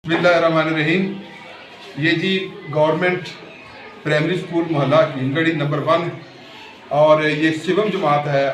बिस्मिल्लाहिर्रहमानिर्रहीम। ये जी government primary school महल्ला की गढ़ी नंबर 1 और ये शिवम जमात है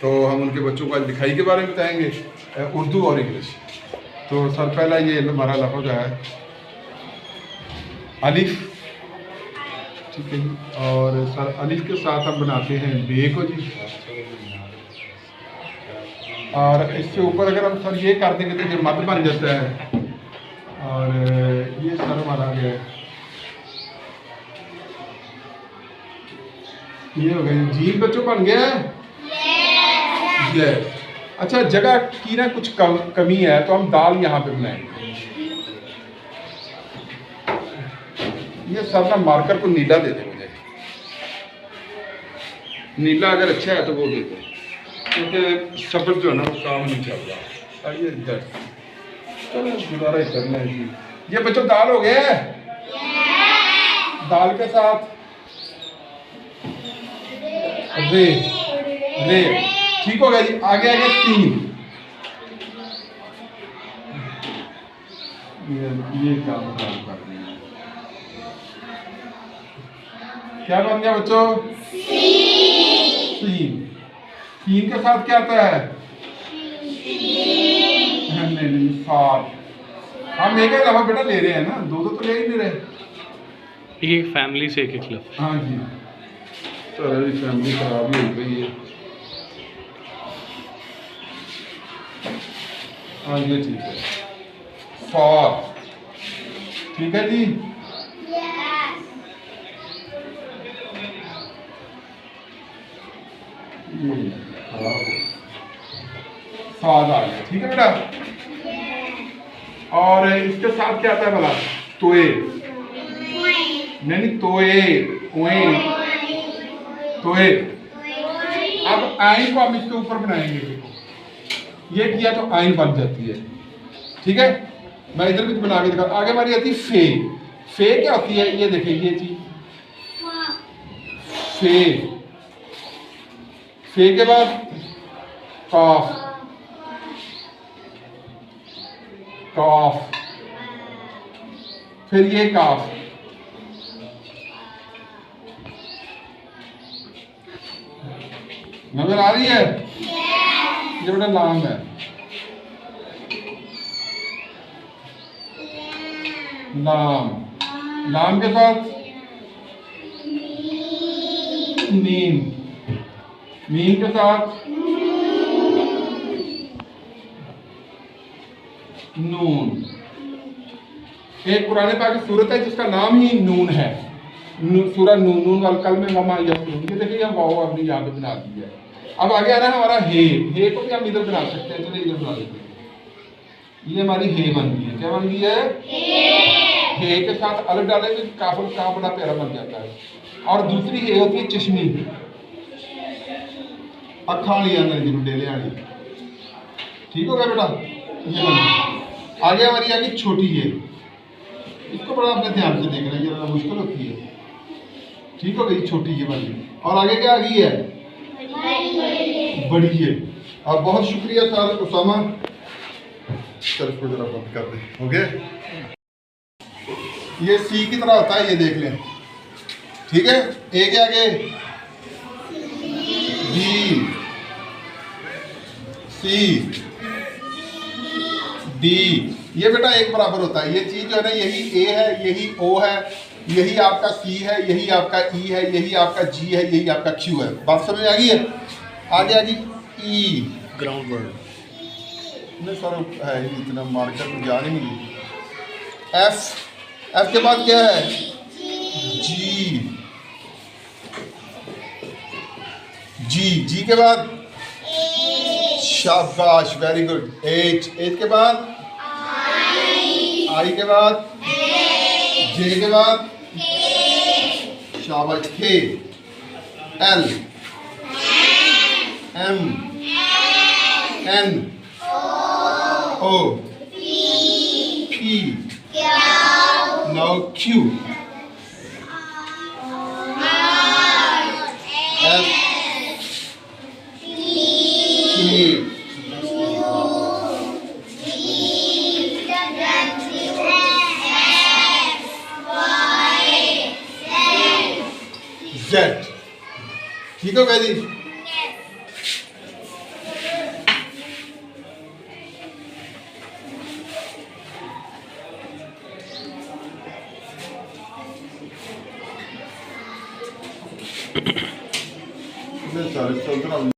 तो हम उनके बच्चों को आज लिखाई के बारे में बताएंगे, उर्दू और इंग्लिश। तो सर पहला ये हमारा लफ्ज़ है अलिफ, ठीक है जी। और सर अलिफ के साथ हम बनाते हैं बे को जी, और इससे ऊपर अगर हम सर ये कर देंगे तो ये मद बन जाता है। और ये सर हमारा गया ये हो गया जीन बच्चों बन गया है ये। अच्छा, जगह की ना कुछ कमी है तो हम दाल यहाँ पे बनाएंगे। ये सर ना मार्कर को नीला दे दे मुझे, नीला अगर अच्छा है तो वो दे दे, क्योंकि सब्र जो है ना वो काम नहीं चल रहा। आइए इधर, चलो दोबारा ही करना है जी। ये बच्चों दाल हो गया है, दाल के साथ रे रे, ठीक हो गया जी। आगे आगे सीन, ये काम कर रहे हैं। क्या बन गया बच्चों? सीन। सीन के साथ क्या आता है? नहीं, साथ। हम एक लफ्ज़ बेटा ले रहे हैं ना, दो तो ले ही नहीं रहे। एक फैमिली से एक लफ्ज़। हाँ जी, चलो फैमिली खराब ही हो गई है। हाँ ये ठीक है, फॉर, ठीक है जी। स्वाद आ गया, ठीक है बेटा। और इसके साथ क्या आता है भला? तोए, नहीं तोए, तोए। अब आइन को हम इसके ऊपर बनाएंगे, देखो ये किया तो आइन बन जाती है, ठीक है। मैं इधर भी तो बना के दिखा। आगे हमारी आती है फे। फे क्या होती है? ये देखिए ये चीज फे। फे के बाद काफ, काफ, फिर ये काफ, नजर आ रही है? ये बेटा लाम है, लाम। लाम के साथ मीम, मीम के साथ नून। एक पुराने पाक की सूरत है जिसका नाम ही नून है, सूरह नून, नून वाल कल में ममा यस्रून। ये देखिए ये वाओ हमने यहाँ पे बना दी है। अब आगे आ रहा है हमारा हे। हे को भी हम इधर बना सकते हैं, चलिए इधर बना देते हैं। ये हमारी हे बन गई है। क्या बन गई है? हे के साथ अलग डालेंगे तो काफल का बड़ा प्यारा बन जाता है। और दूसरी हे होती है चश्मी, अखा वाली जिन्होंने डेले वाली, ठीक हो गया बेटा। ये बन गई। आगे हमारी आ गई छोटी हे। इसको बड़ा अपने ध्यान से देखना, ये बड़ा मुश्किल होती है, ठीक हो गई छोटी ये वाली। और आगे क्या आ गई है? बड़ी है। और बहुत शुक्रिया सर उसामा, चल इसको जरा बंद कर दे, हो गया। ये सी की तरह होता है, ये देख लें, ठीक है। ए के आगे बी, सी, डी, ये बेटा एक बराबर होता है। ये चीज जो है ना, यही ए है, यही ओ है, यही आपका सी है, यही आपका ई है, यही आपका जी है, यही आपका क्यू है। बात समझ आ गई है? आगे आ गई ई, ग्राउंड वर्ड नहीं सर है इतना मार्कर को जान ही नहीं। एफ, एफ के बाद क्या है? जी, जी, जी के बाद शाबाश, वेरी गुड। एच, एच के बाद आई के बाद जे के बाद शाबाश, K, L, M, N, O, P, now Q, S, T, Z. ठीक हो गया जी। सारे चलते